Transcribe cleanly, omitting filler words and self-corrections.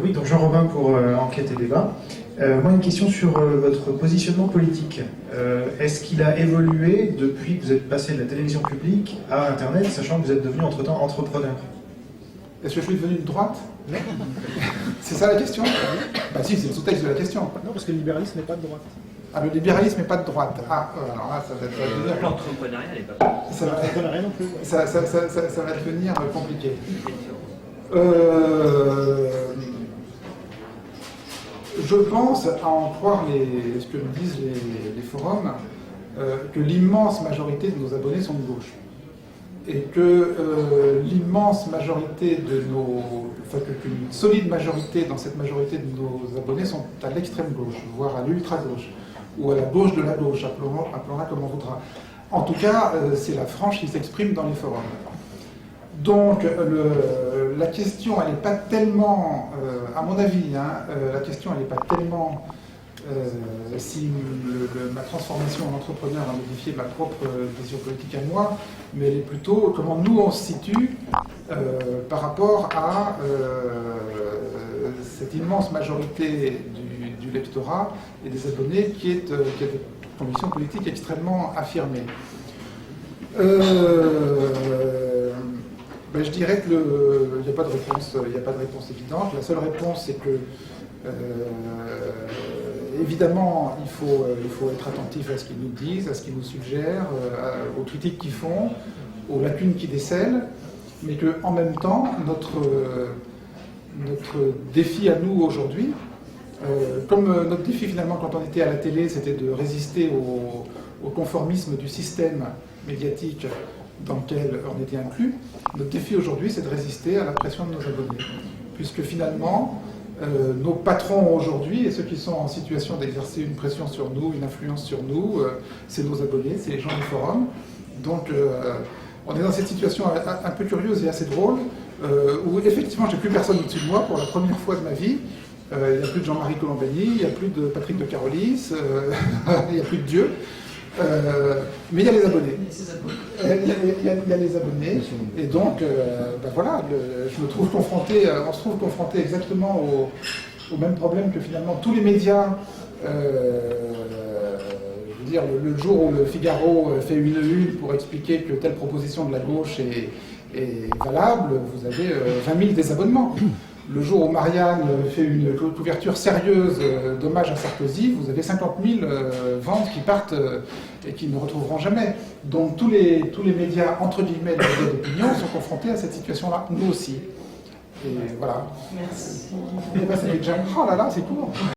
Oui, donc Jean Robin pour Enquête et Débat. Moi, une question sur votre positionnement politique. Est-ce qu'il a évolué depuis que vous êtes passé de la télévision publique à Internet, sachant que vous êtes devenu entre-temps entrepreneur? Est-ce que je suis devenu de droite? C'est ça la question? Bah si, c'est le sous-texte de la question. Non, parce que le libéralisme n'est pas de droite. Ah, le libéralisme n'est pas de droite. Ah, alors là, ça va être... L'entrepreneuriat n'est pas ça va, L'entrepreneuriat non plus. Ouais. ça va devenir compliqué. Je pense, à en croire ce que me disent les forums, que l'immense majorité de nos abonnés sont de gauche. Et que l'immense majorité de qu'une solide majorité dans cette majorité de nos abonnés sont à l'extrême gauche, voire à l'ultra gauche, ou à la gauche de la gauche, appelons-la comme on voudra. En tout cas, c'est la frange qui s'exprime dans les forums. Donc, la question, elle n'est pas tellement, à mon avis, la question, elle n'est pas tellement si ma transformation en entrepreneur a modifié ma propre vision politique à moi, mais elle est plutôt comment nous on se situe par rapport à cette immense majorité du lectorat et des abonnés qui a des convictions politiques extrêmement affirmées. Je dirais qu'il n'y a pas de réponse, évidente. La seule réponse, c'est que évidemment, il faut être attentif à ce qu'ils nous disent, à ce qu'ils nous suggèrent, aux critiques qu'ils font, aux lacunes qu'ils décèlent, mais qu'en même temps, notre défi à nous aujourd'hui, comme notre défi finalement quand on était à la télé, c'était de résister au conformisme du système médiatique dans lequel on était inclus, notre défi aujourd'hui, c'est de résister à la pression de nos abonnés. Puisque finalement, nos patrons aujourd'hui, et ceux qui sont en situation d'exercer une pression sur nous, une influence sur nous, c'est nos abonnés, c'est les gens du forum. Donc on est dans cette situation un peu curieuse et assez drôle, où effectivement j'ai plus personne au-dessus de moi pour la première fois de ma vie. Il n'y a plus de Jean-Marie Colombani, il n'y a plus de Patrick de Carolis, il n'y a plus de Dieu. Mais il y a les abonnés. Il y a les abonnés. Et donc, voilà, je me trouve confronté, on se trouve confronté exactement au même problème que finalement tous les médias. Je veux dire, le jour où le Figaro fait une pour expliquer que telle proposition de la gauche est valable, vous avez 20 000 désabonnements. Le jour où Marianne fait une couverture sérieuse d'hommage à Sarkozy, vous avez 50 000 ventes qui partent et qui ne retrouveront jamais. Donc tous les médias, entre guillemets, les médias d'opinion, sont confrontés à cette situation-là, nous aussi. Et voilà. Merci. Et ben, c'est déjà... Oh là là, c'est court.